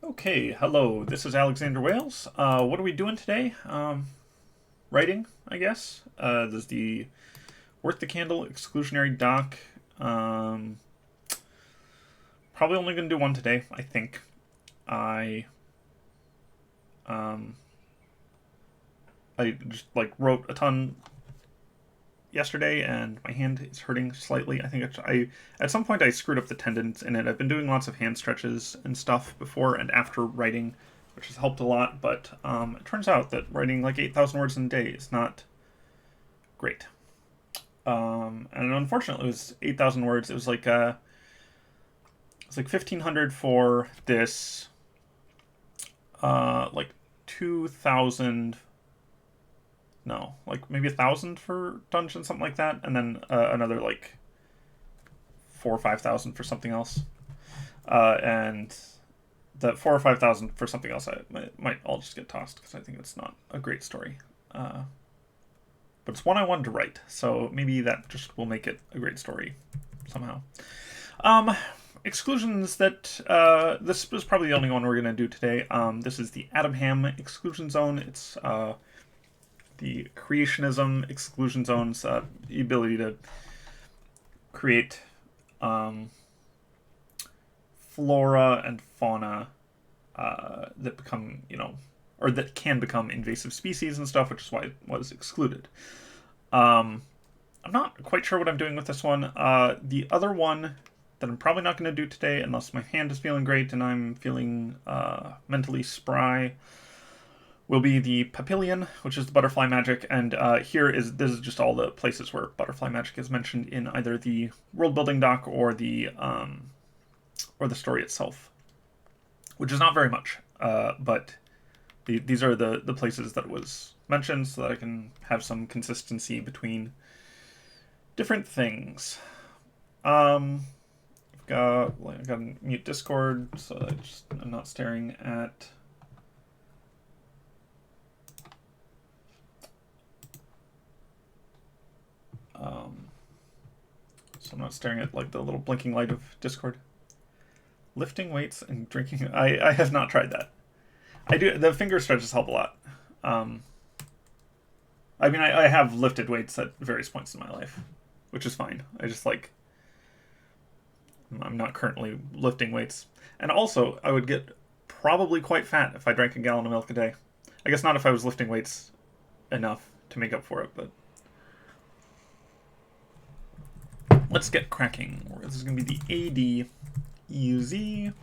Okay, hello, this is Alexander Wales. What are we doing today? Writing, I guess. This is the Worth the Candle exclusionary doc. Um, Probably only going to do one today, I think. I um, I just wrote a ton yesterday, and my hand is hurting slightly. I think I at some point I screwed up the tendons in it. I've been doing lots of hand stretches and stuff before and after writing, which has helped a lot. But it turns out that writing like 8,000 words in a day is not great. And unfortunately, it was 8,000 words. It's like 1,500 for this, like 2,000. No, like maybe 1,000 for dungeon, something like that, and then another like 4 or 5,000 for something else, and the 4 or 5,000 for something else I might all just get tossed because I think it's not a great story. But it's one I wanted to write, so maybe that just will make it a great story somehow. Um, Exclusions that this is probably the only one we're gonna do today. This is the Adam Ham exclusion zone. It's the creationism exclusion zones, the ability to create flora and fauna that become, or that can become invasive species and stuff, which is why it was excluded. I'm not quite sure what I'm doing with this one. The other one that I'm probably not going to do today, unless my hand is feeling great and I'm feeling mentally spry, will be the Papillion, which is the butterfly magic. And this is just all the places where butterfly magic is mentioned in either the world building doc or the story itself, which is not very much. But these are the places that it was mentioned, so that I can have some consistency between different things. I've got to mute Discord so that I'm not staring at. So I'm not staring at like the little blinking light of Discord. Lifting weights and drinking. I have not tried that. I do. The finger stretches help a lot. I mean, I have lifted weights at various points in my life, which is fine. I'm not currently lifting weights. And also, I would get probably quite fat if I drank a gallon of milk a day. I guess not if I was lifting weights enough to make up for it, but let's get cracking. This is going to be the ADUZ.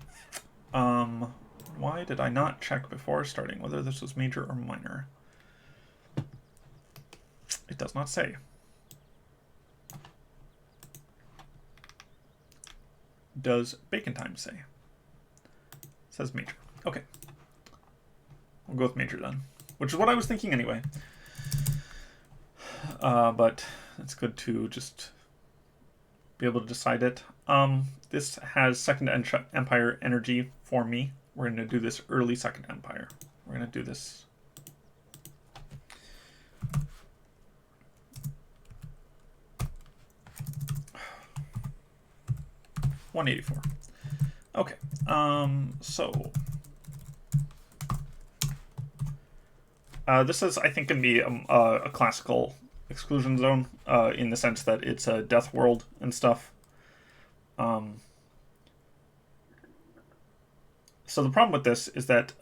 Why did I not check before starting whether this was major or minor? It does not say. Does bacon time say? It says major. Okay. We'll go with major then, which is what I was thinking anyway. But it's good to just be able to decide it. This has Second Empire energy for me. We're going to do this early Second Empire. We're going to do this. $184. Okay. So this is, I think, going to be a classical exclusion zone in the sense that it's a death world and stuff. So the problem with this is that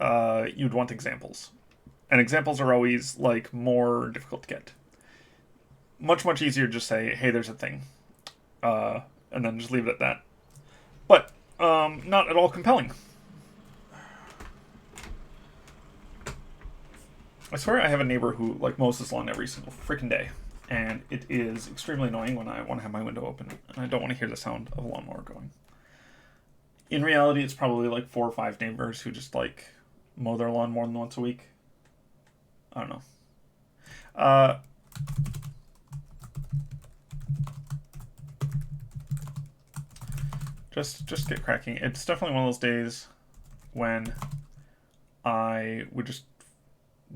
you'd want examples, and examples are always like more difficult to get. Much easier to just say, hey, there's a thing, and then just leave it at that. But not at all compelling. I swear I have a neighbor who like mows his lawn every single freaking day, and it is extremely annoying when I want to have my window open and I don't want to hear the sound of a lawnmower going. In reality, it's probably like 4 or 5 neighbors who just like mow their lawn more than once a week. I don't know. Just get cracking. It's definitely one of those days when I would just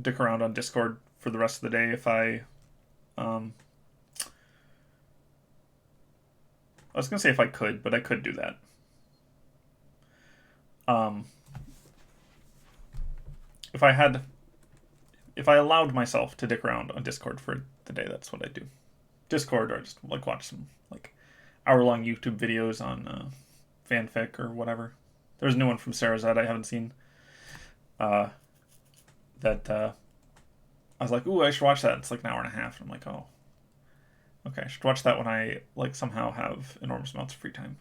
dick around on Discord for the rest of the day if I was gonna say if I could, but I could do that. if I allowed myself to dick around on Discord for the day, that's what I'd do. Discord, or just like watch some like hour-long YouTube videos on fanfic or whatever. There's a new one from Sarah Z I haven't seen. That I was like, ooh, I should watch that. It's like an hour and a half. And I'm like, oh, okay, I should watch that when I like somehow have enormous amounts of free time.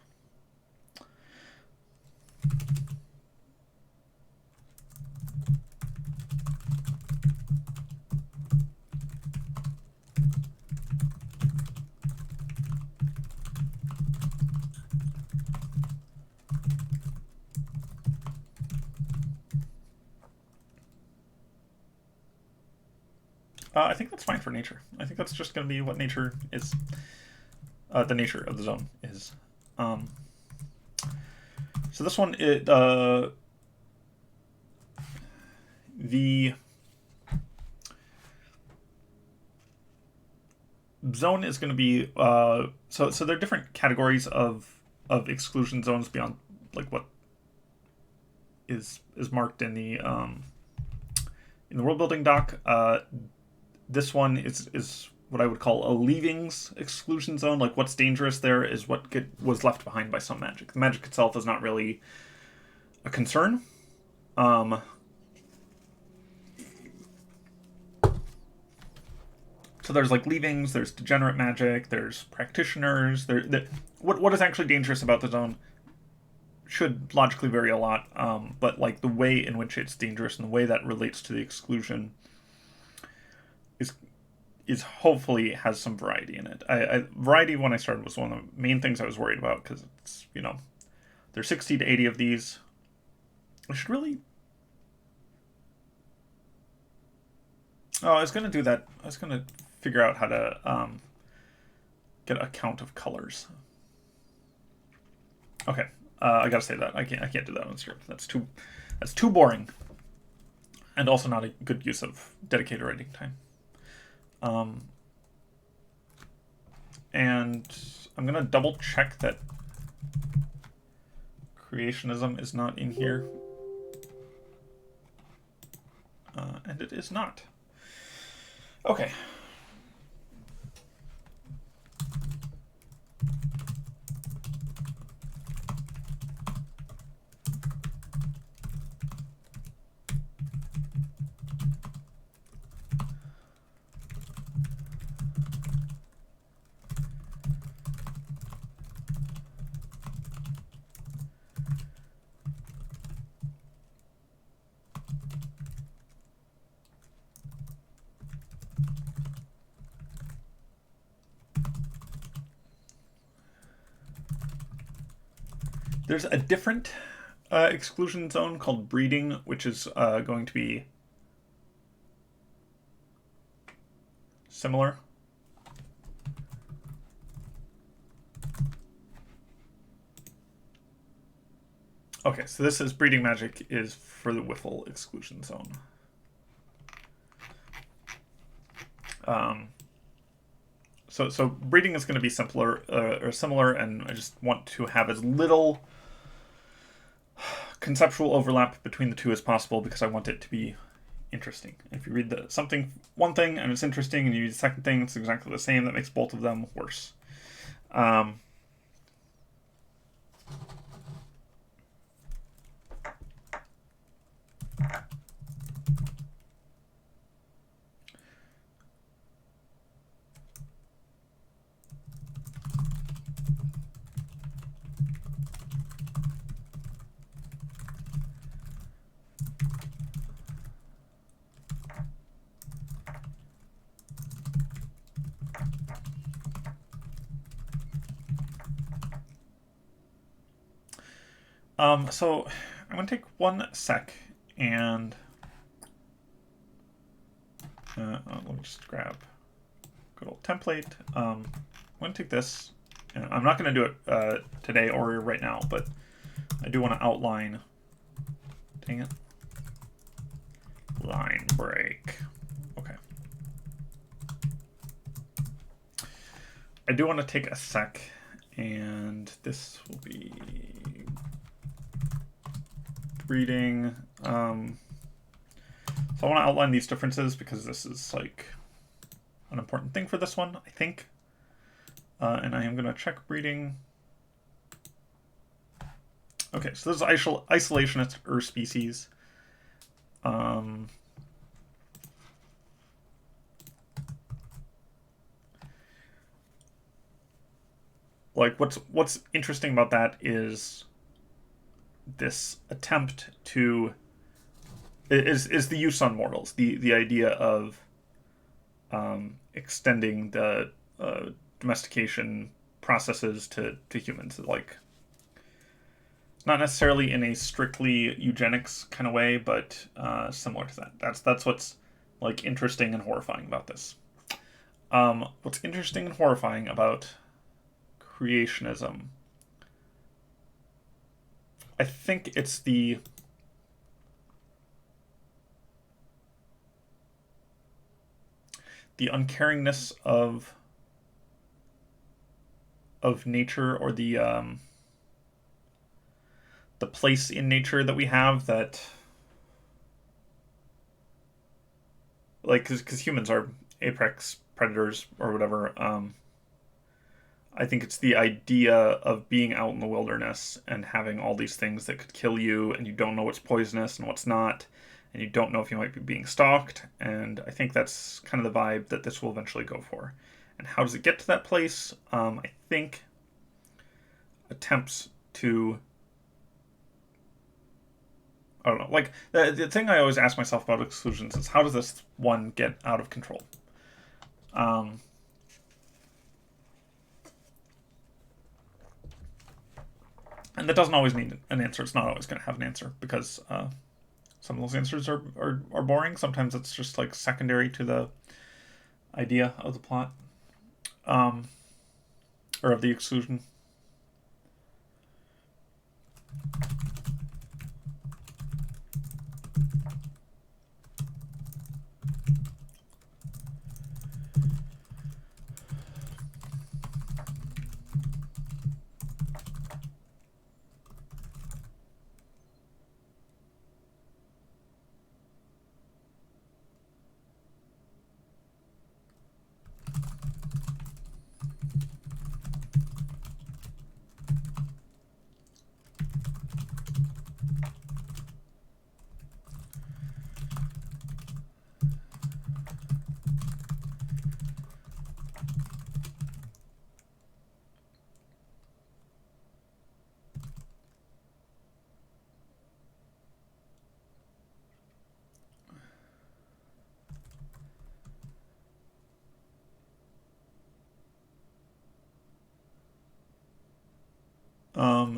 I think that's fine for nature. I think that's just going to be what nature is. The nature of the zone is. So this one, the zone is going to be so there are different categories of exclusion zones beyond like what is marked in the world building doc. This one is what I would call a leavings exclusion zone. Like what's dangerous there is what was left behind by some magic. The magic itself is not really a concern. So there's like leavings, there's degenerate magic, there's practitioners. What is actually dangerous about the zone should logically vary a lot, but like the way in which it's dangerous and the way that relates to the exclusion is hopefully has some variety in it. Variety when I started was one of the main things I was worried about, because it's, there's 60 to 80 of these. I should really... Oh, I was going to do that. I was going to figure out how to get a count of colors. Okay, I gotta say that I can't do that on script. That's too boring, and also not a good use of dedicated writing time. And I'm gonna double check that creationism is not in here, and it is not. Okay. There's a different exclusion zone called breeding, which is going to be similar. Okay, so this is breeding magic is for the Wiffle exclusion zone. So breeding is going to be simpler or similar, and I just want to have as little conceptual overlap between the two as possible, because I want it to be interesting. If you read one thing and it's interesting, and you read the second thing, it's exactly the same. That makes both of them worse. So I'm going to take 1 sec and let me just grab a good old template. I'm going to take this. I'm not going to do it today or right now, but I do want to outline. Dang it. Line break. Okay. I do want to take a sec, and this will be breeding. So I want to outline these differences because this is like an important thing for this one, I think. And I am going to check breeding. Okay, so this is isolationist Earth species. Like what's interesting about that is this attempt to is the use on mortals, the idea of extending the domestication processes to humans. Like, it's not necessarily in a strictly eugenics kind of way, but similar to that. That's what's like interesting and horrifying about this. What's interesting and horrifying about creationism, I think it's the uncaringness of nature, or the place in nature that we have, that like because humans are apex predators or whatever. I think it's the idea of being out in the wilderness and having all these things that could kill you, and you don't know what's poisonous and what's not, and you don't know if you might be being stalked. And I think that's kind of the vibe that this will eventually go for. And how does it get to that place? I think attempts to, I don't know, like the thing I always ask myself about exclusions is, how does this one get out of control? And that doesn't always mean an answer. It's not always going to have an answer, because some of those answers are boring. Sometimes it's just like secondary to the idea of the plot, or of the exclusion.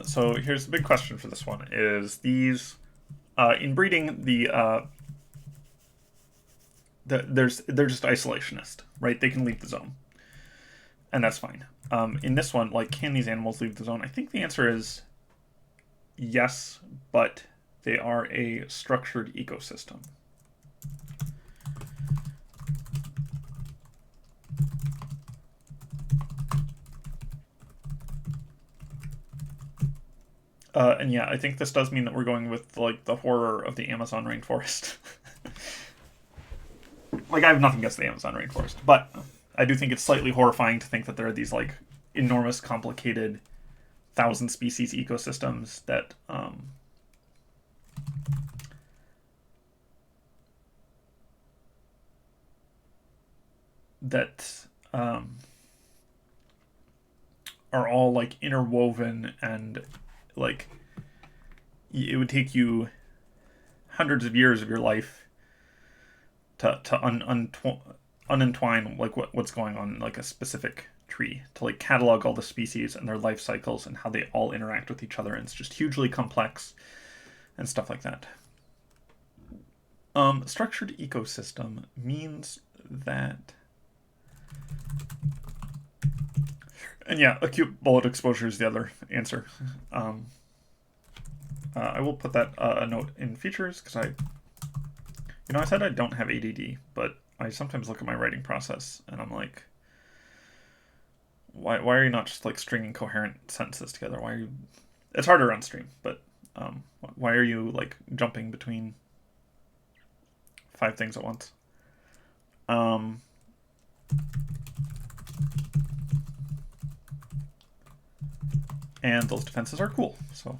So here's the big question for this one: is these in breeding they're just isolationist, right? They can leave the zone, and that's fine. In this one, like, can these animals leave the zone? I think the answer is yes, but they are a structured ecosystem. And yeah, I think this does mean that we're going with like the horror of the Amazon rainforest. Like, I have nothing against the Amazon rainforest, but I do think it's slightly horrifying to think that there are these like enormous, complicated, thousand species ecosystems that that are all like interwoven, and like it would take you hundreds of years of your life to unentwine like what's going on in like a specific tree, to like catalog all the species and their life cycles and how they all interact with each other, and it's just hugely complex and stuff like that. Structured ecosystem means that, and yeah, acute bullet exposure is the other answer. I will put that a note in features, because I said I don't have ADD, but I sometimes look at my writing process and I'm like, why are you not just like stringing coherent sentences together? Why are you? It's harder on stream, but why are you like jumping between 5 things at once. And those defenses are cool. So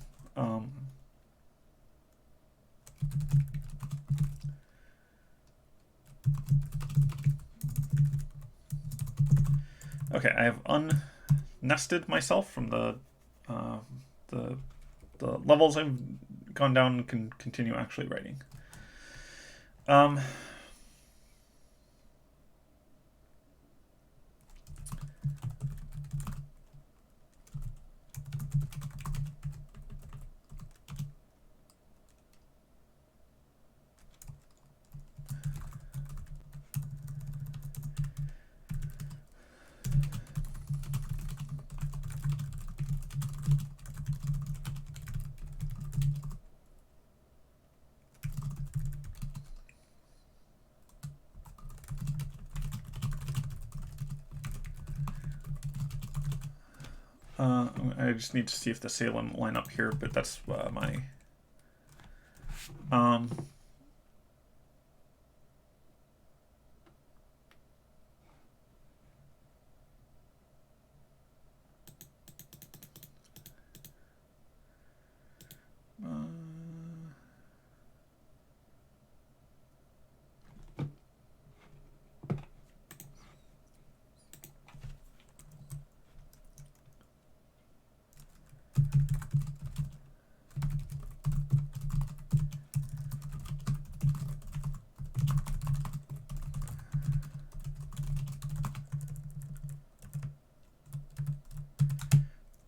okay, I have unnested myself from the levels I've gone down and can continue actually writing. I just need to see if the Salem line up here, but that's my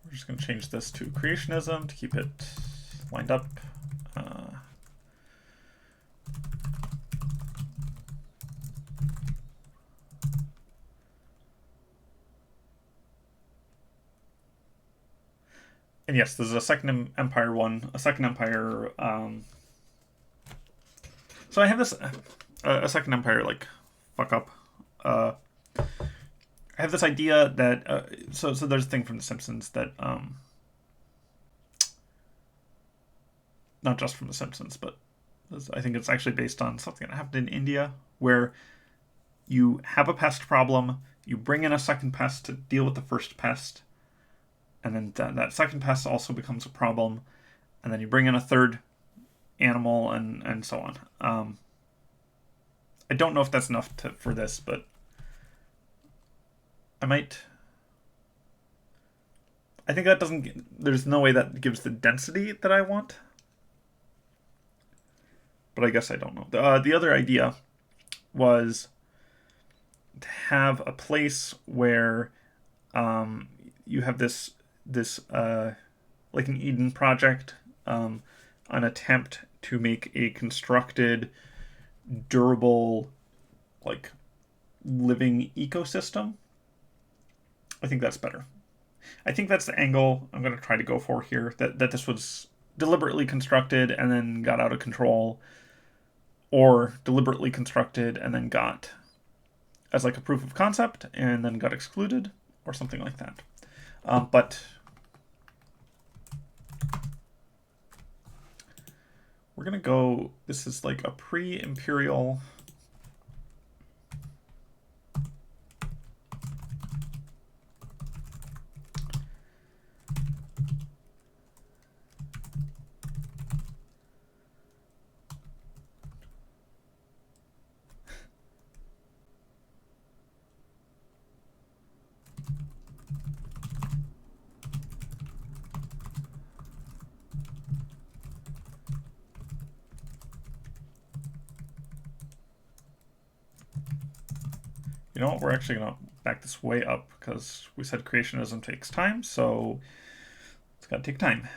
we're just going to change this to creationism to keep it lined up. And yes, this is a Second Empire one, a Second Empire. So I have this a Second Empire like fuck up. I have this idea that so there's a thing from The Simpsons that not just from The Simpsons, but I think it's actually based on something that happened in India where you have a pest problem, you bring in a second pest to deal with the first pest, and then that second pest also becomes a problem, and then you bring in a third animal and so on. I don't know if that's enough for this, but I think that doesn't. There's no way that gives the density that I want. But I guess I don't know. The other idea was to have a place where you have this like an Eden project, an attempt to make a constructed, durable, like living ecosystem. I think that's better. I think that's the angle I'm going to try to go for here. That this was deliberately constructed and then got out of control, or deliberately constructed and then got as like a proof of concept and then got excluded, or something like that. But we're going to go, this is like a pre-imperial. You know what, we're actually going to back this way up because we said creationism takes time, so it's got to take time.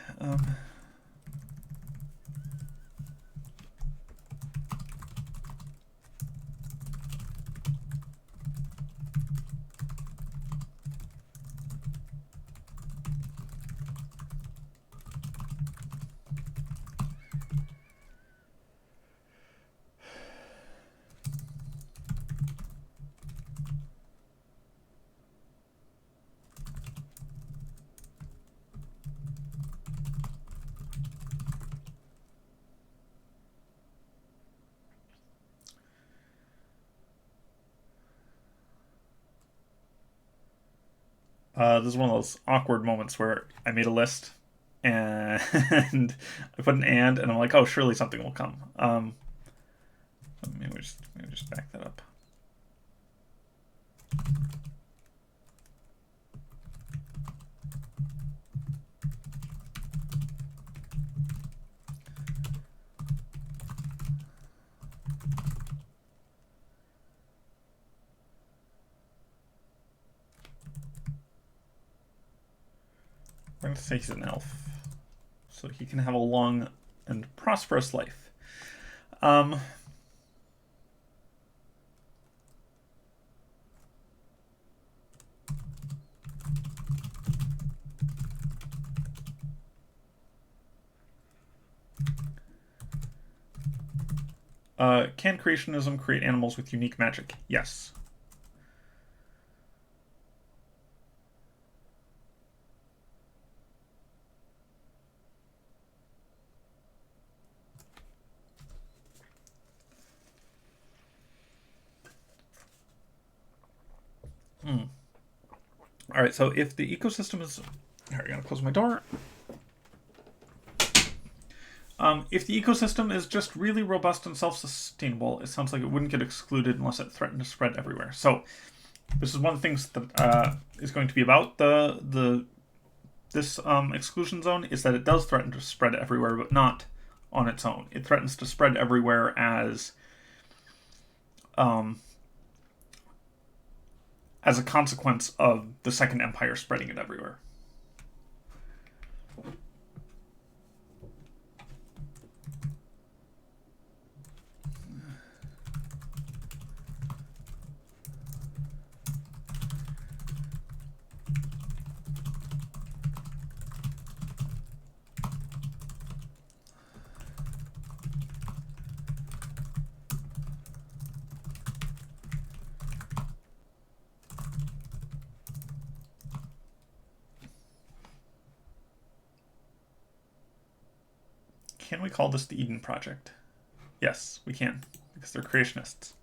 This is one of those awkward moments where I made a list and I put an and I'm like, oh, surely something will come. Maybe we just back that up. We're going to say he's an elf, so he can have a long and prosperous life. Can creationism create animals with unique magic? Yes. All right, so if the ecosystem is... All right, I gotta close my door. If the ecosystem is just really robust and self-sustainable, it sounds like it wouldn't get excluded unless it threatened to spread everywhere. So this is one of the things that is going to be about this exclusion zone, is that it does threaten to spread everywhere, but not on its own. It threatens to spread everywhere as a consequence of the Second Empire spreading it everywhere. Can we call this the Eden Project? Yes, we can, because they're creationists.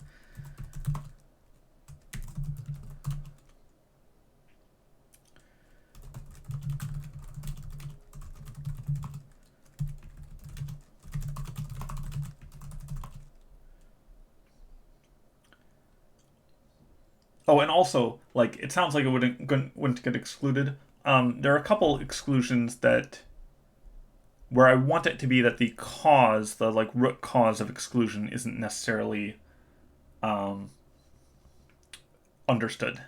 Oh, and also, like, it sounds like it wouldn't get excluded. There are a couple exclusions that where I want it to be that the cause, the like root cause of exclusion, isn't necessarily understood.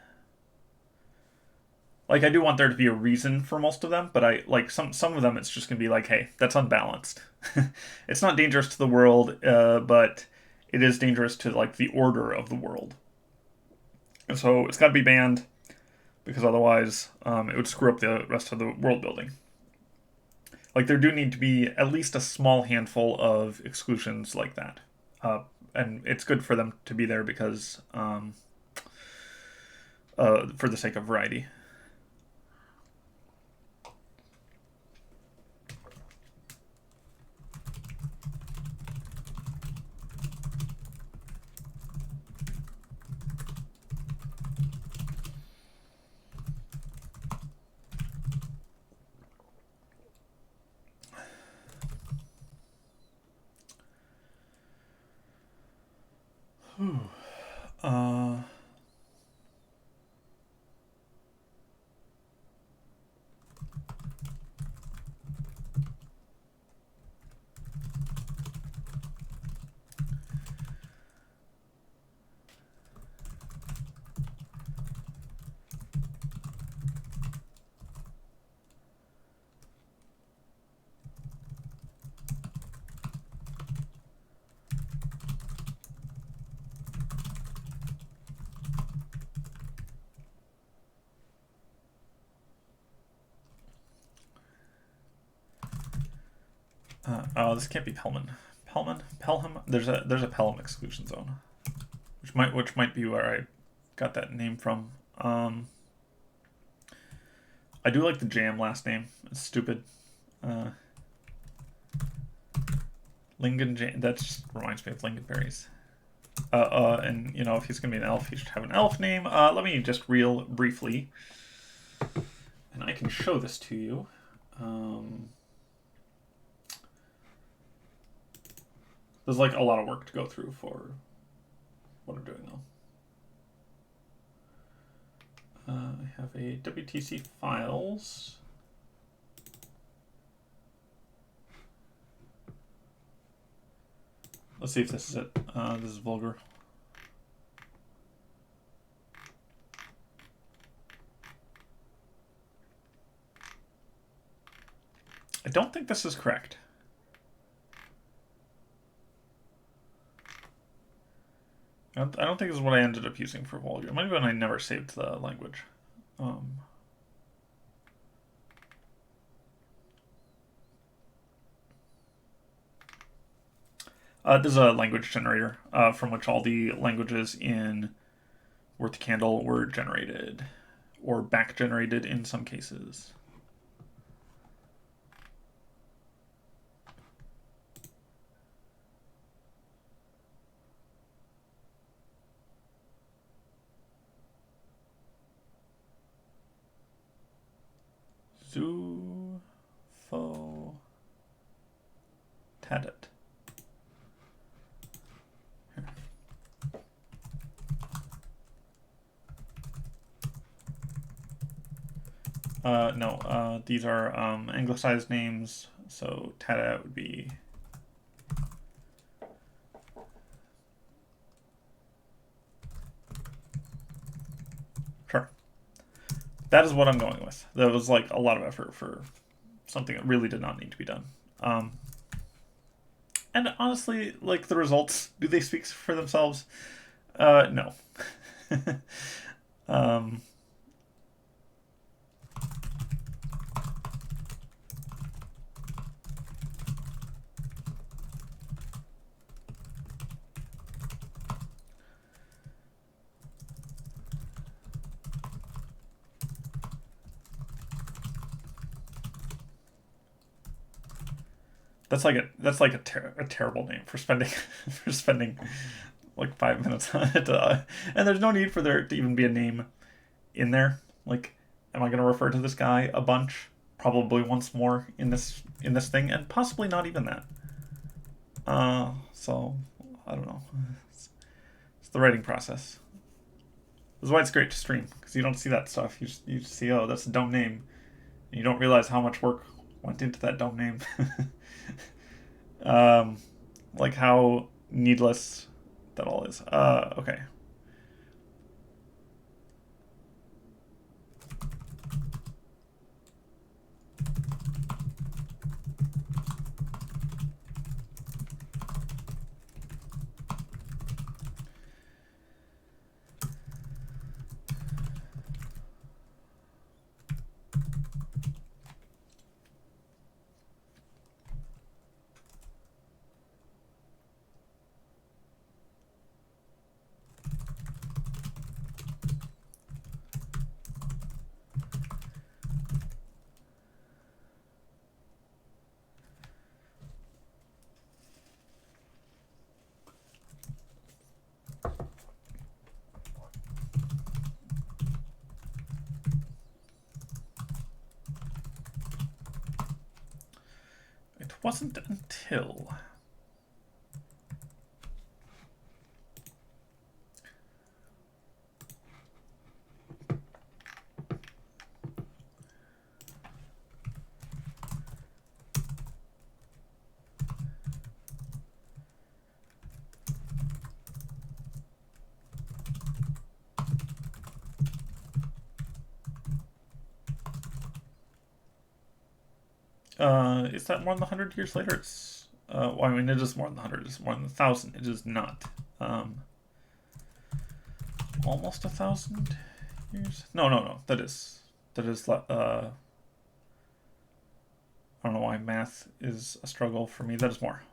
Like, I do want there to be a reason for most of them, but I like some of them. It's just gonna be like, hey, that's unbalanced. It's not dangerous to the world, but it is dangerous to like the order of the world. And so it's got to be banned because otherwise it would screw up the rest of the world building. Like, there do need to be at least a small handful of exclusions like that, and it's good for them to be there because for the sake of variety. uh, oh, this can't be Pelham. There's a Pelham exclusion zone, which might be where I got that name from. I do like the Jam last name. It's stupid. Lingon Jam. That just reminds me of lingonberries. And you know, if he's gonna be an elf, he should have an elf name. Let me just real briefly And I can show this to you. There's like a lot of work to go through for what I'm doing though. I have a WTC files. Let's see if this is it. This is vulgar. I don't think this is correct. I don't think this is what I ended up using for vulgar. It might have been I never saved the language. This is a language generator from which all the languages in Worth Candle were generated, or back generated in some cases. Zufo Tadit. No, these are anglicized names, so Tada would be sure. That is what I'm going with. That was like a lot of effort for something that really did not need to be done. And honestly, like the results, do they speak for themselves? No. That's like a terrible name for spending like 5 minutes on it. And there's no need for there to even be a name in there. Like, am I going to refer to this guy a bunch? Probably once more in this thing, and possibly not even that. So I don't know. It's the writing process. This is why it's great to stream, because you don't see that stuff. You just see, oh, that's a dumb name. And you don't realize how much work went into that dumb name. Like how needless that all is. Okay. It wasn't until is that more than 100 years later? It's well, I mean, it is more than 100. It's more than 1,000. It is not. Almost 1,000 years. No. That is. I don't know why math is a struggle for me. That is more.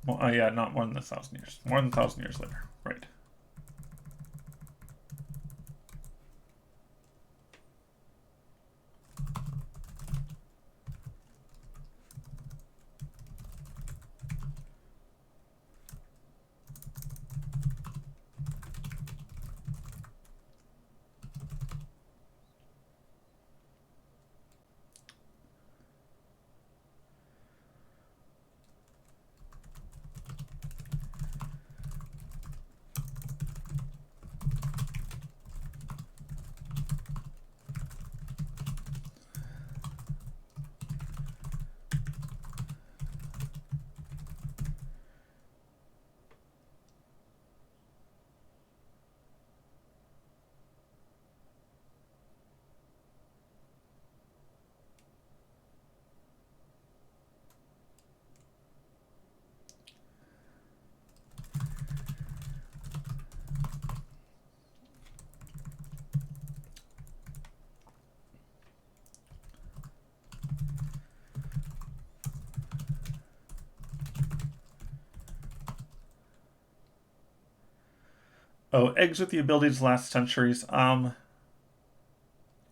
Well, yeah, not more than 1,000 years. More than 1,000 years later, right? Oh, eggs with the ability to last centuries. I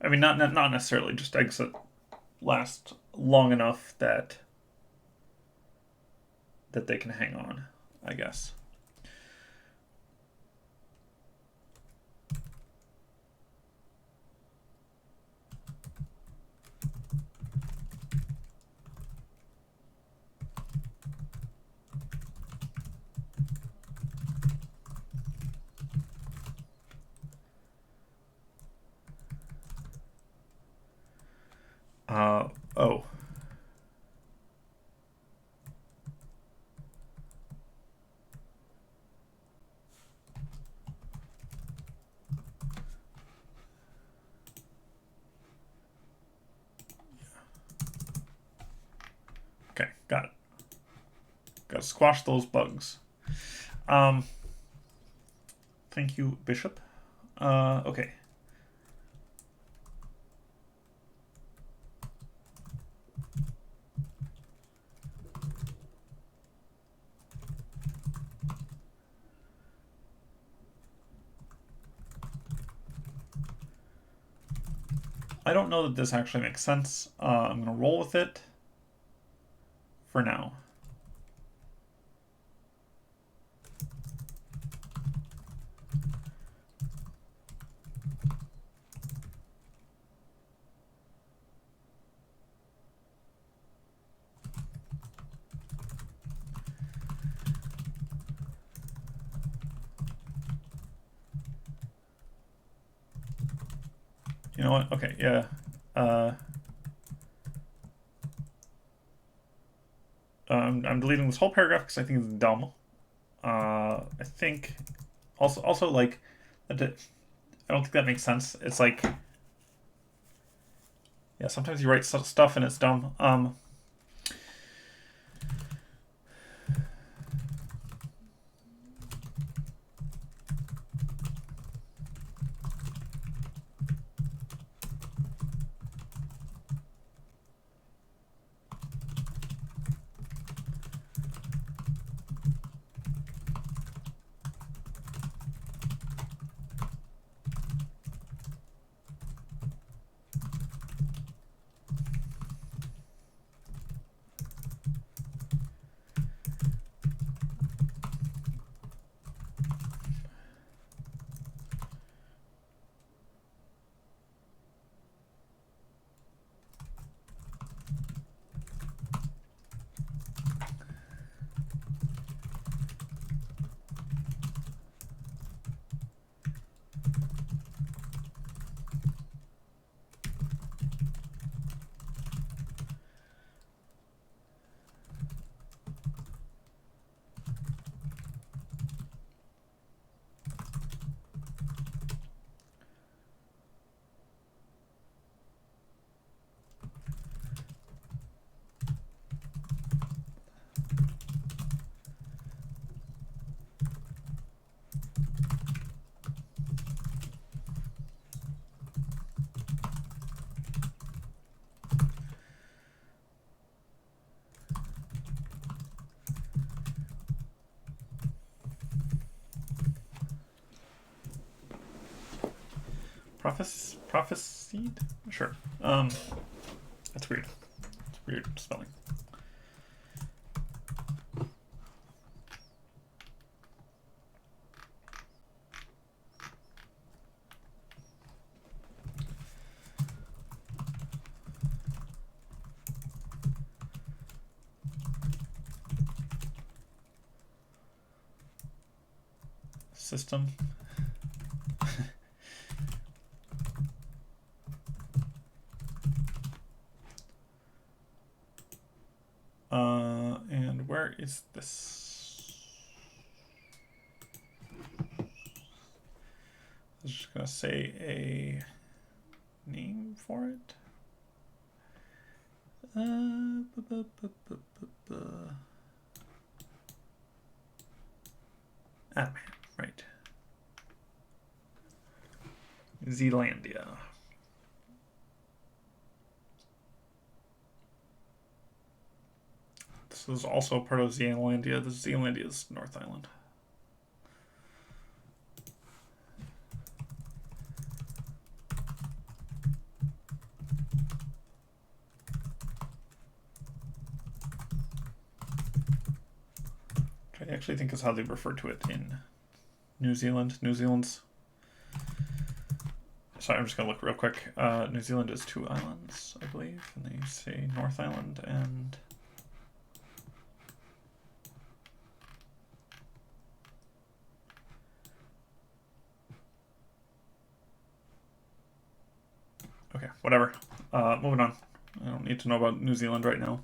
mean, not necessarily just eggs that last long enough that they can hang on, I guess. Oh. Okay, got it. Gotta squash those bugs. Thank you, Bishop. Okay. I don't know that this actually makes sense. I'm going to roll with it for now. You know what? Okay, yeah. I'm deleting this whole paragraph because I think it's dumb. I think also like, I don't think that makes sense. It's like, yeah, sometimes you write stuff and it's dumb. Prophesied? Sure. That's weird. It's weird spelling. System. And where is this? I was just gonna say a name for it. Ah, man, right. Zealandia. This is also part of Zealandia. This Zealandia is North Island. Which I actually think is how they refer to it in New Zealand. New Zealand's. Sorry, I'm just going to look real quick. New Zealand is 2 islands, I believe. And they say North Island and... Okay, whatever. Moving on. I don't need to know about New Zealand right now.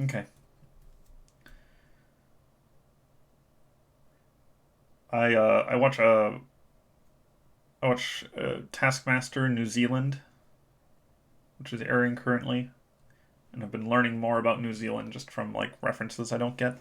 Okay. I watch Taskmaster New Zealand, which is airing currently, and I've been learning more about New Zealand just from like references I don't get.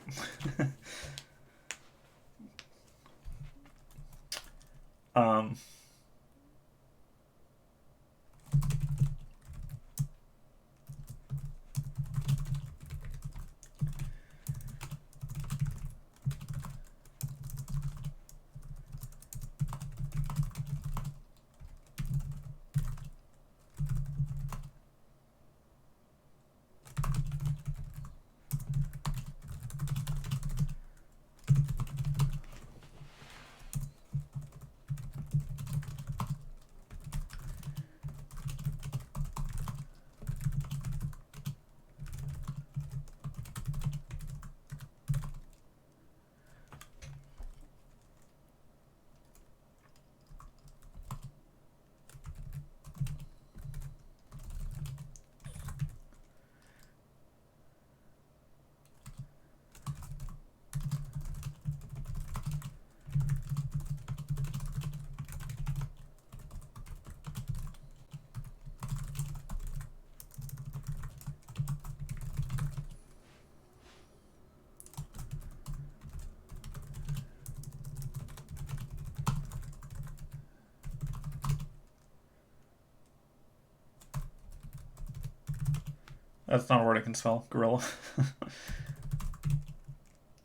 That's not a word I can spell. Gorilla.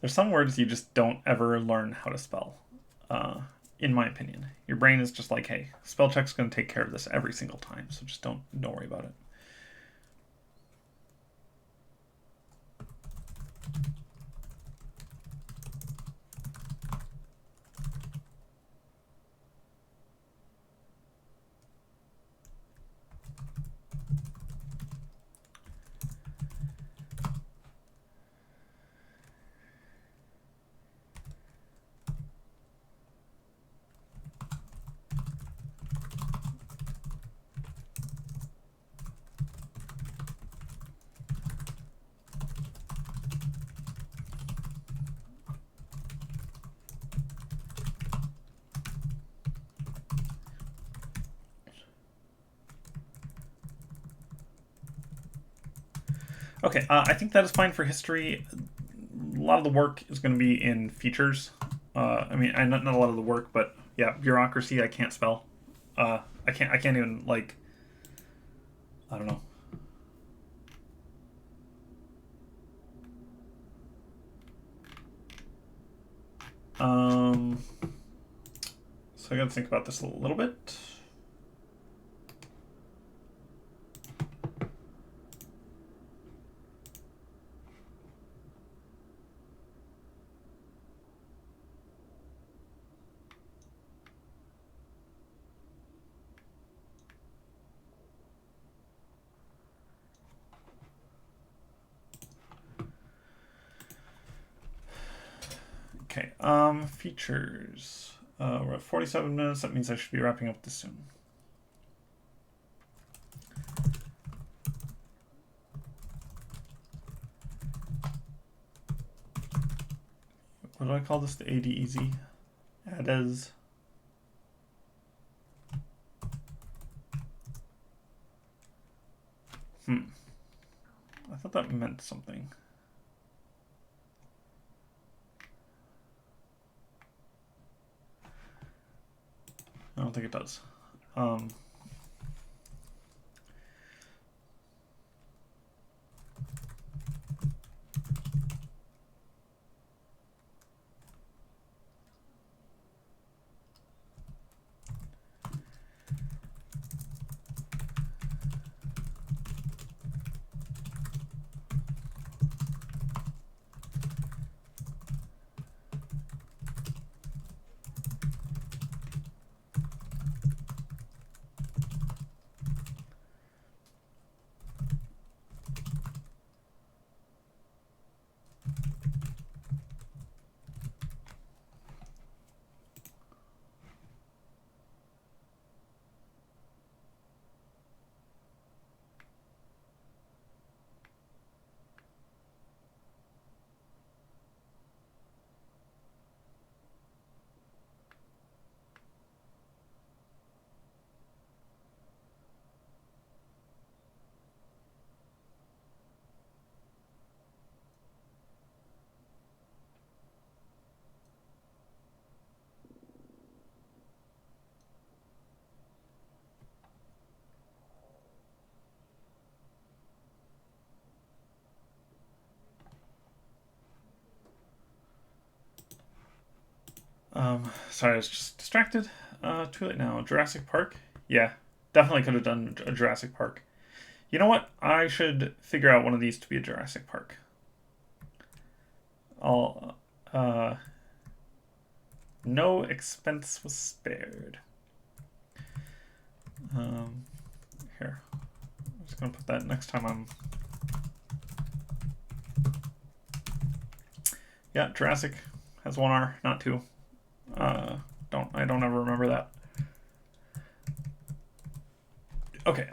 There's some words you just don't ever learn how to spell, in my opinion. Your brain is just like, hey, spell check's going to take care of this every single time, so just don't worry about it. Okay, I think that is fine for history. A lot of the work is going to be in features. I mean, not a lot of the work, but yeah, bureaucracy. I can't spell. I can't even like. I don't know. So I gotta think about this a little bit. Okay, features. We're at 47 minutes. That means I should be wrapping up this soon. What do I call this? The AD easy? Add as. I thought that meant something. I don't think it does. Sorry, I was just distracted. Too late now. Jurassic Park? Yeah, definitely could have done a Jurassic Park. You know what? I should figure out one of these to be a Jurassic Park. No expense was spared. Here. I'm just going to put that next time I'm... Yeah, Jurassic has one R, not two. I don't ever remember that. Okay,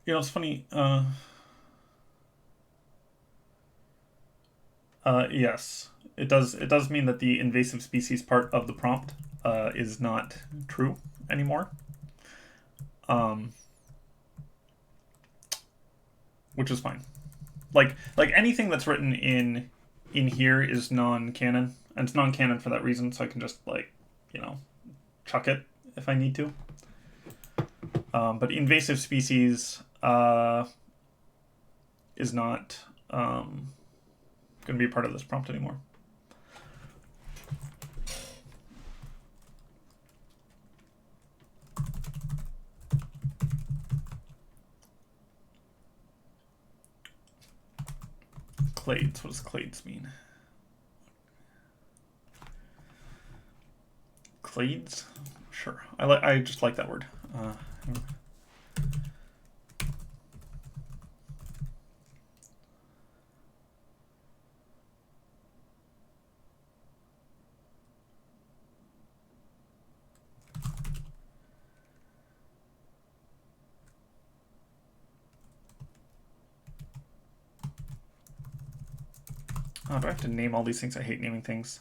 you know, it's funny. Yes, it does. It does mean that the invasive species part of the prompt is not true anymore. Um, which is fine. Like anything that's written in here is non-canon, and it's non-canon for that reason. So I can just like, you know, chuck it if I need to. But invasive species is not going to be a part of this prompt anymore. Clades. What does clades mean? Clades? Sure. I just like that word. Oh, do I have to name all these things? I hate naming things.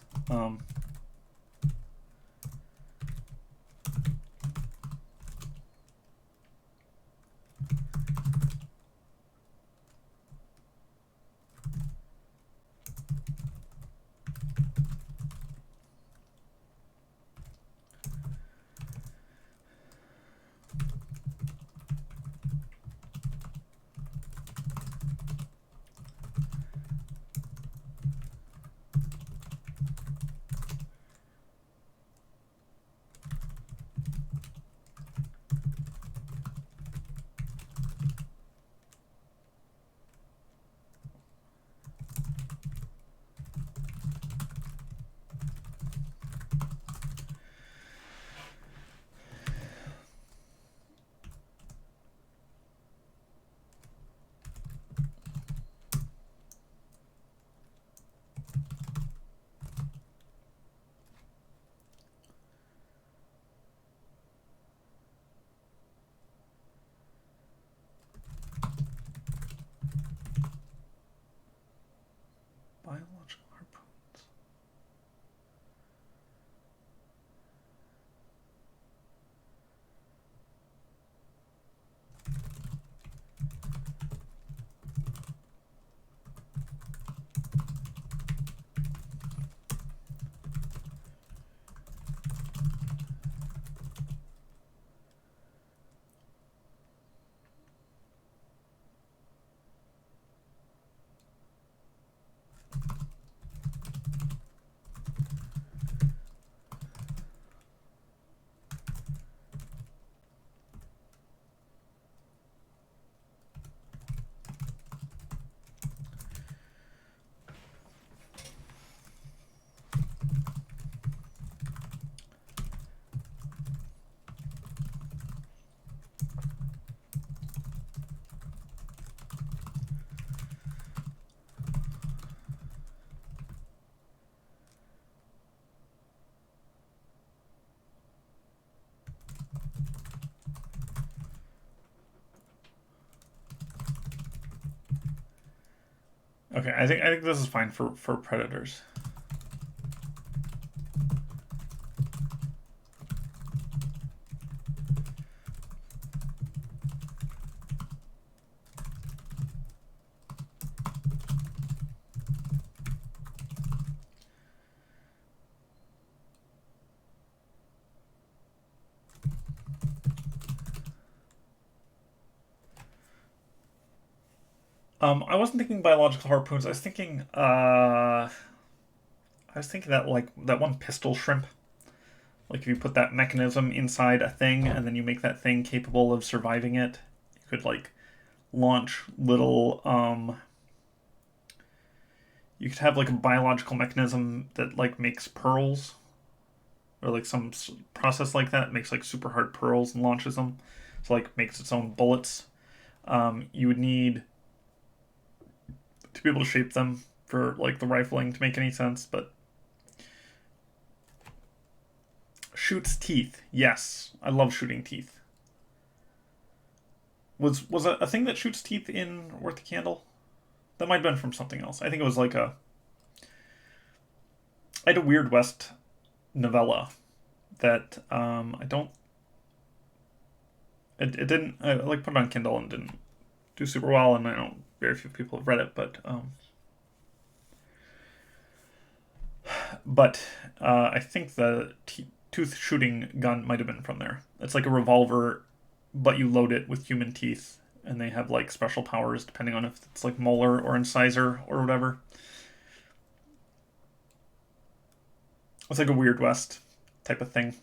Biological harpoons. Okay, I think this is fine for predators. I wasn't thinking biological harpoons. I was thinking that like that one pistol shrimp. Like if you put that mechanism inside a thing and then you make that thing capable of surviving it, you could like launch little you could have like a biological mechanism that like makes pearls or like some process like that makes like super hard pearls and launches them. So like makes its own bullets. You would need to be able to shape them for like the rifling to make any sense, but shoots teeth. Yes, I love shooting teeth. Was a thing that shoots teeth in Worth the Candle? That might have been from something else. I think it was like a I had a Weird West novella that I don't. It didn't. I like put it on Kindle and didn't do super well, and I don't. Very few people have read it, but I think the tooth shooting gun might have been from there. It's like a revolver, but you load it with human teeth, and they have like special powers depending on if it's like molar or incisor or whatever. It's like a Weird West type of thing.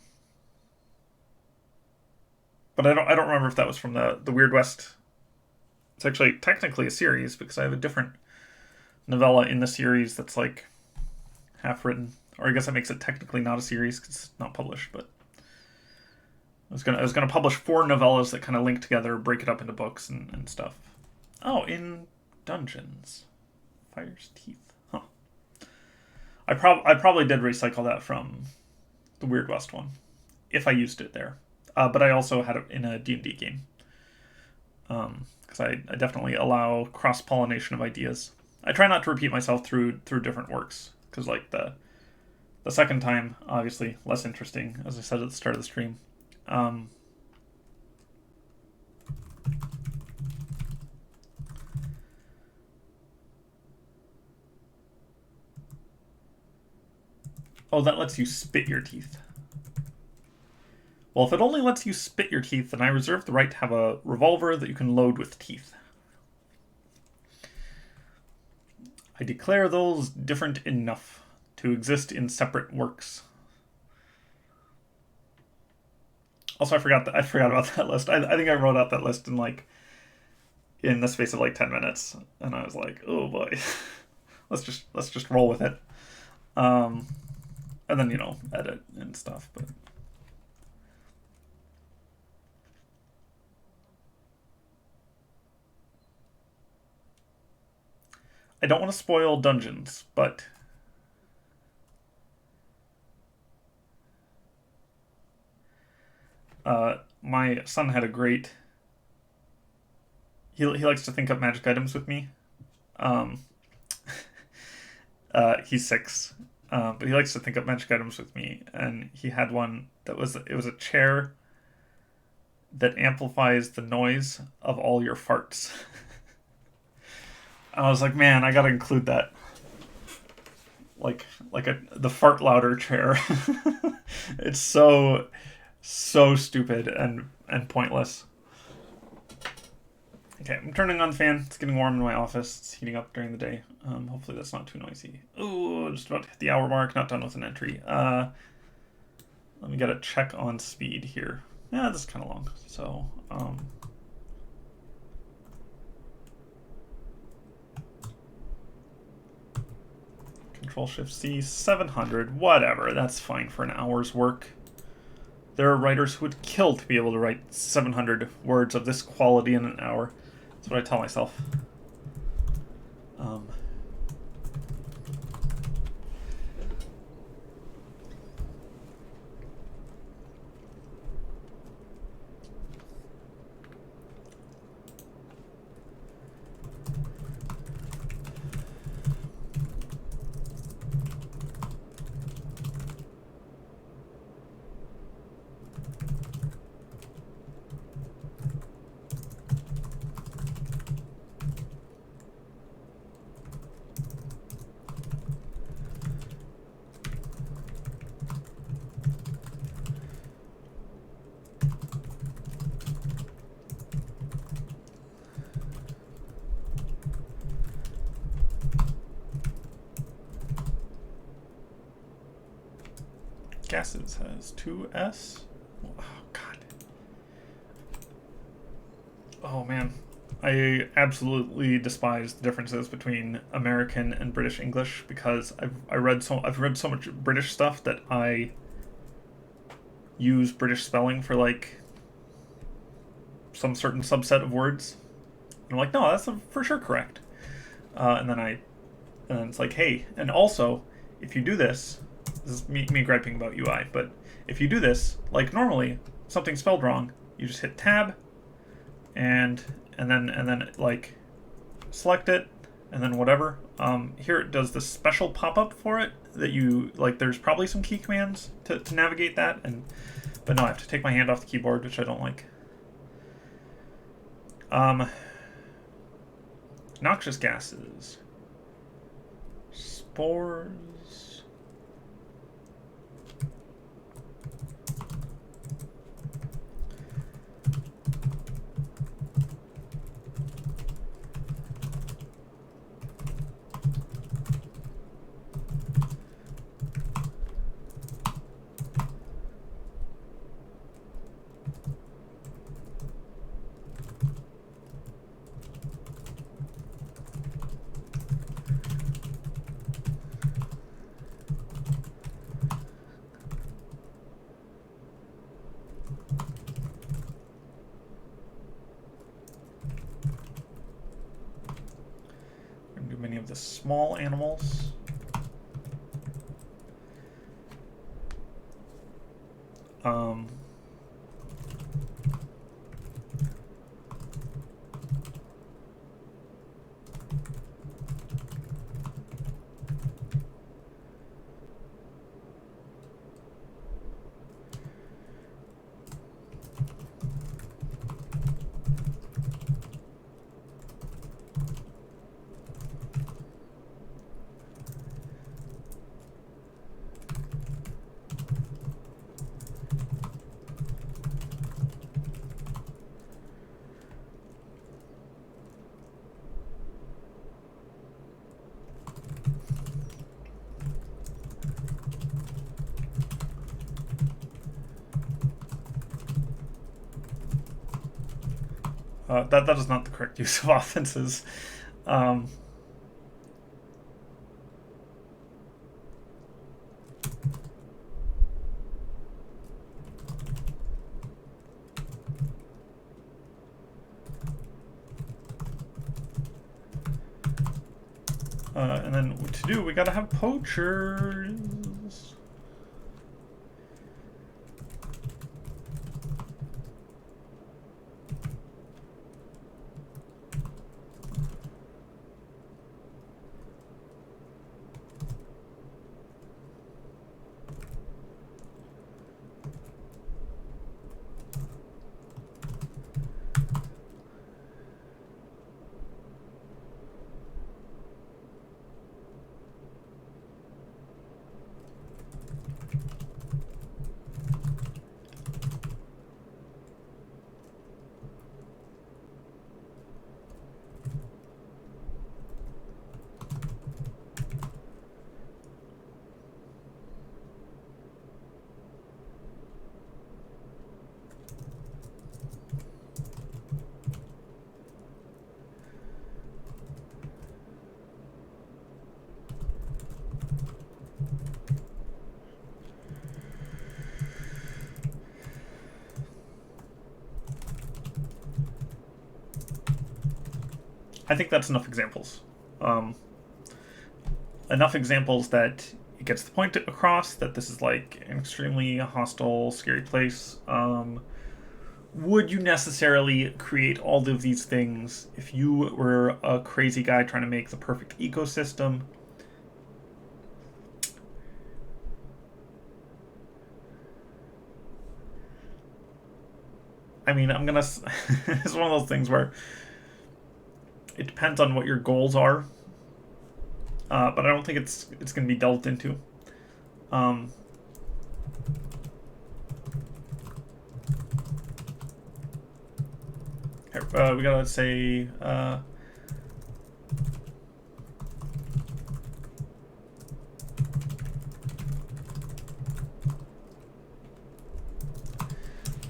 But I don't remember if that was from the Weird West. It's actually technically a series because I have a different novella in the series that's like half written. Or I guess that makes it technically not a series because it's not published. But I was gonna publish 4 novellas that kind of link together, break it up into books and stuff. Oh, in Dungeons, Fire's Teeth. Huh. I probably did recycle that from the Weird West one, if I used it there. But I also had it in a D&D game. Because I definitely allow cross-pollination of ideas. I try not to repeat myself through different works. Because like the second time, obviously, less interesting, as I said at the start of the stream. Oh, that lets you spit your teeth. Well, if it only lets you spit your teeth, then I reserve the right to have a revolver that you can load with teeth. I declare those different enough to exist in separate works. Also, I forgot about that list. I think I wrote out that list in the space of like 10 minutes, and I was like, oh boy, let's just roll with it, and then edit and stuff, but. I don't want to spoil Dungeons, but my son had a great. He likes to think up magic items with me. Um, he's 6, but he likes to think up magic items with me, and he had one that was a chair that amplifies the noise of all your farts. I was like, man, I gotta include that. Like the fart louder chair. It's so stupid and pointless. Okay, I'm turning on the fan. It's getting warm in my office. It's heating up during the day. Hopefully that's not too noisy. Ooh, just about to hit the hour mark. Not done with an entry. Let me get a check on speed here. Yeah, this is kind of long. So, Control-Shift-C, 700, whatever, that's fine for an hour's work. There are writers who would kill to be able to write 700 words of this quality in an hour. That's what I tell myself. Gases has 2S. Oh, God. Oh, man. I absolutely despise the differences between American and British English because I've read so much British stuff that I use British spelling for like some certain subset of words. And I'm like, no, that's for sure correct. And then it's like, hey, and also, if you do this is me griping about UI, but if you do this, like normally, something spelled wrong, you just hit tab, and then like select it, and then whatever. Here it does this special pop-up for it that you, like, there's probably some key commands to navigate that, but no, I have to take my hand off the keyboard, which I don't like. Noxious gases. Spores. Many of the small animals. That is not the correct use of offenses. And then to do, we gotta have poachers. I think that's enough examples. Enough examples that it gets the point across that this is like an extremely hostile, scary place. Would you necessarily create all of these things if you were a crazy guy trying to make the perfect ecosystem? I mean, I'm gonna. It's one of those things where it depends on what your goals are, but I don't think it's going to be delved into. Here, we gotta say.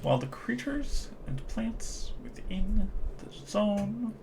While the creatures and plants within the zone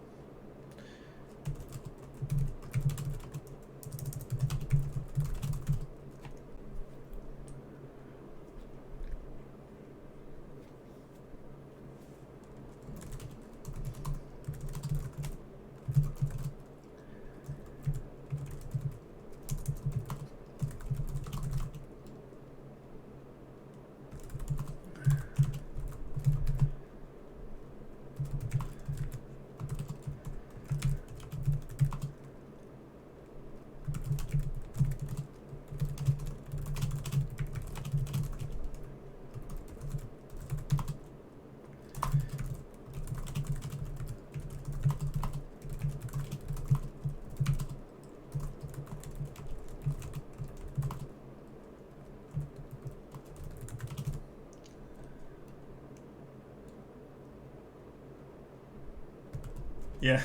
Yeah.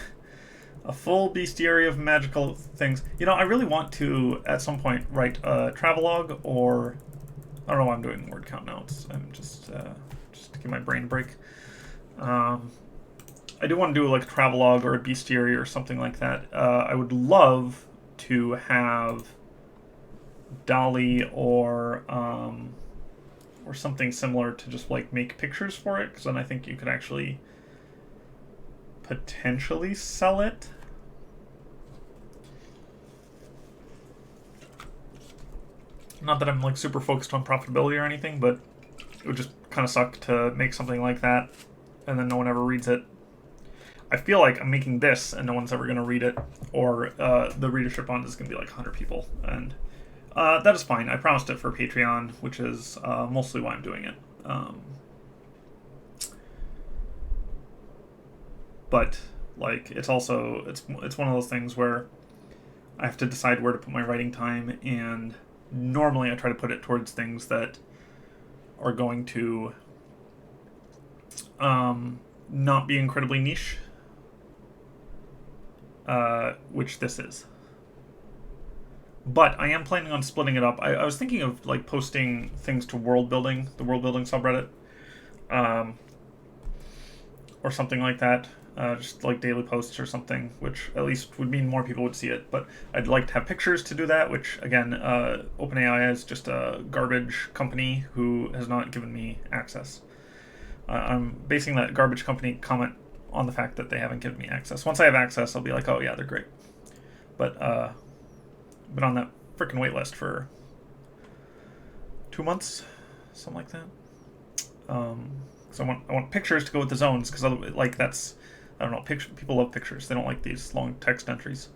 A full bestiary of magical things. You know, I really want to, at some point, write a travelogue, or I don't know why I'm doing word count now. I'm just to give my brain a break. Um, I do want to do like a travelogue or a bestiary or something like that. I would love to have Dolly or something similar to just like make pictures for it, because then I think you could actually potentially sell it. Not that I'm like super focused on profitability or anything, but it would just kind of suck to make something like that and then no one ever reads it. I feel like I'm making this and no one's ever going to read it, or the readership on it is going to be like 100 people, and that is fine. I promised it for Patreon, which is mostly why I'm doing it. But like, it's also it's one of those things where I have to decide where to put my writing time, and normally I try to put it towards things that are going to not be incredibly niche, which this is. But I am planning on splitting it up. I was thinking of like posting things to world building, the world building subreddit, or something like that. Just like daily posts or something, which at least would mean more people would see it. But I'd like to have pictures to do that, which again, OpenAI is just a garbage company who has not given me access. I'm basing that garbage company comment on the fact that they haven't given me access. Once I have access, I'll be like, oh yeah, they're great. But been on that freaking wait list for 2 months, something like that. So I want pictures to go with the zones, because like that's, I don't know, people love pictures. They don't like these long text entries.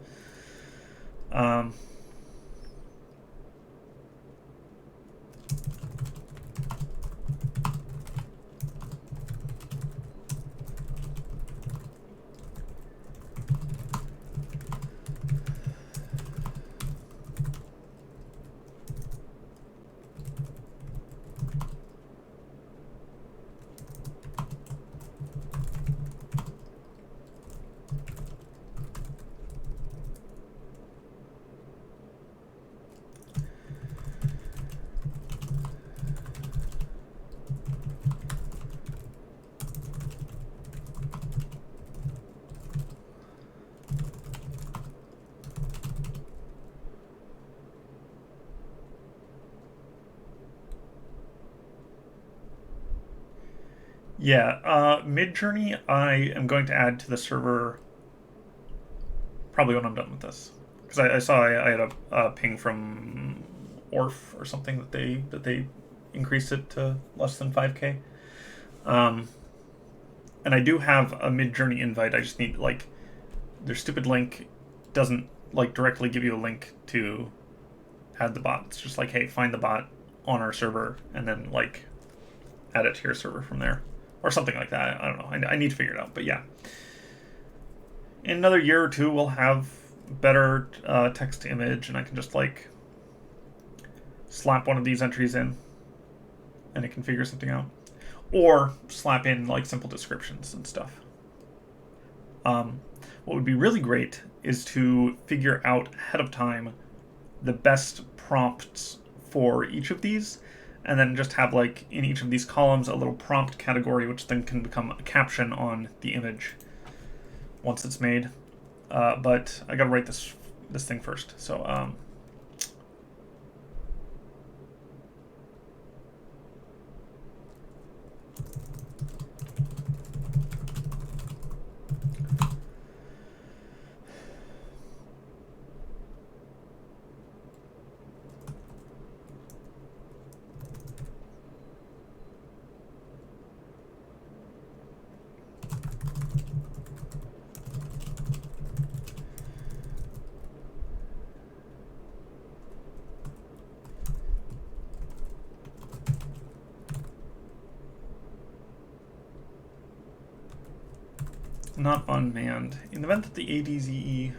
Yeah, Midjourney I am going to add to the server probably when I'm done with this, because I saw I had a ping from Orf or something that they increased it to less than 5K. Um, and I do have a Midjourney invite. I just need like their stupid link doesn't like directly give you a link to add the bot. It's just like, hey, find the bot on our server and then like add it to your server from there, or something like that. I don't know. I need to figure it out. But yeah, in another year or two, we'll have better text to image, and I can just like slap one of these entries in, and it can figure something out, or slap in like simple descriptions and stuff. What would be really great is to figure out ahead of time the best prompts for each of these, and then just have like in each of these columns a little prompt category, which then can become a caption on the image once it's made. But I gotta write this thing first. So not unmanned. In the event that the ADEZ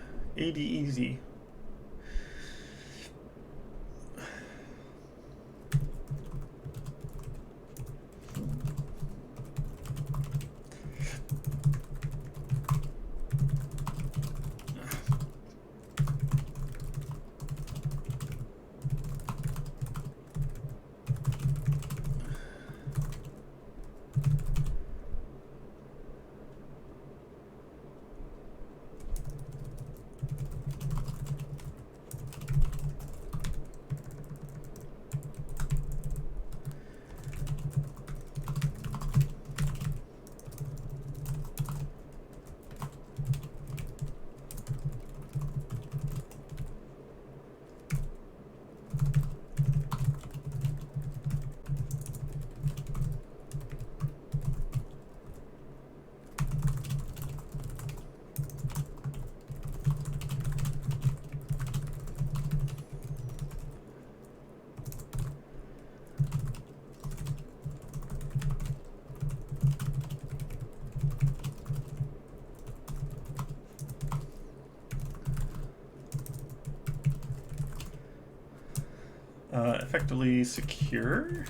Effectively secure.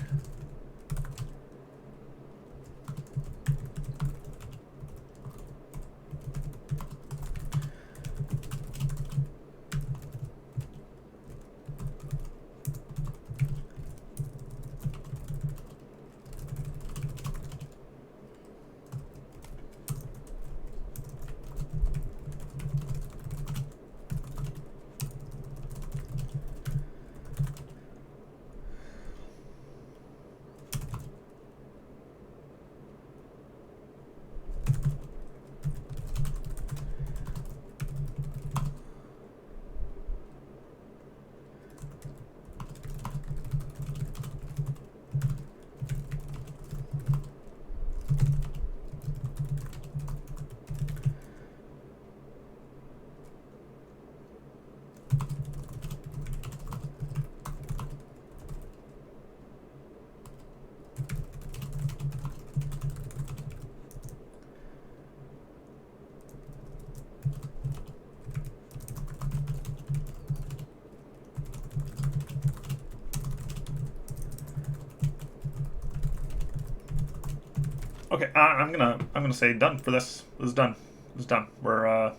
Okay, I'm gonna say done for this. This is done. This is done. We're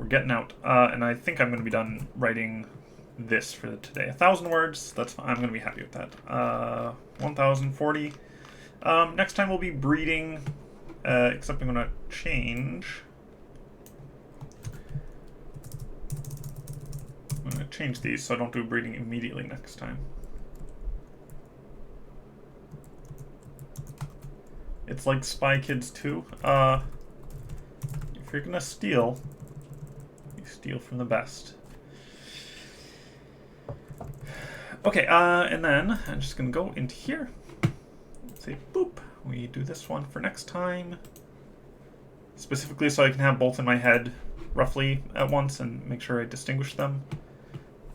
getting out, and I think I'm gonna be done writing this for today. 1,000 words. That's fine. I'm gonna be happy with that. 1,040. Next time we'll be breeding, except I'm gonna change. I'm gonna change these so I don't do breeding immediately next time. It's like Spy Kids 2. If you're gonna steal, you steal from the best. Okay, and then I'm just gonna go into here. Say boop. We do this one for next time. Specifically so I can have both in my head roughly at once and make sure I distinguish them.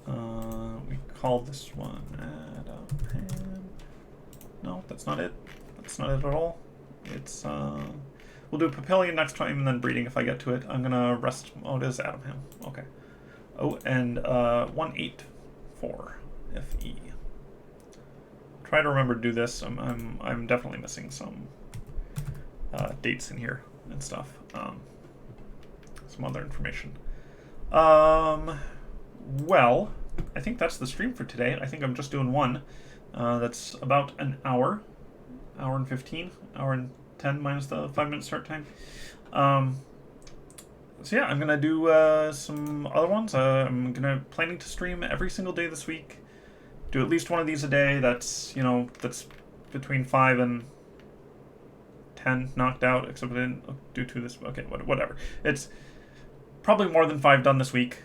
We call this one Adam. No, that's not it. That's not it at all. It's we'll do Papillion next time and then breeding if I get to it. I'm gonna rest. Oh, it is Adamham. Okay. Oh, and 184 FE. Try to remember to do this. I'm definitely missing some dates in here and stuff. Some other information. Well, I think that's the stream for today. I think I'm just doing one. That's about an hour. Hour and 15, hour and 10 minus the 5-minute start time. So yeah, I'm gonna do some other ones. I'm planning to stream every single day this week. Do at least one of these a day. That's that's between 5 and 10 knocked out. Except I didn't do 2 this. Okay, whatever. It's probably more than 5 done this week,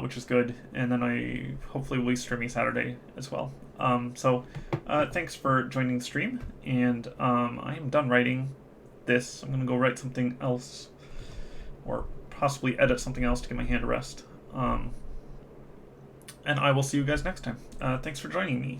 which is good. And then I hopefully will be streaming Saturday as well. So thanks for joining the stream, and I am done writing this. I'm going to go write something else, or possibly edit something else to get my hand to rest. And I will see you guys next time. Thanks for joining me.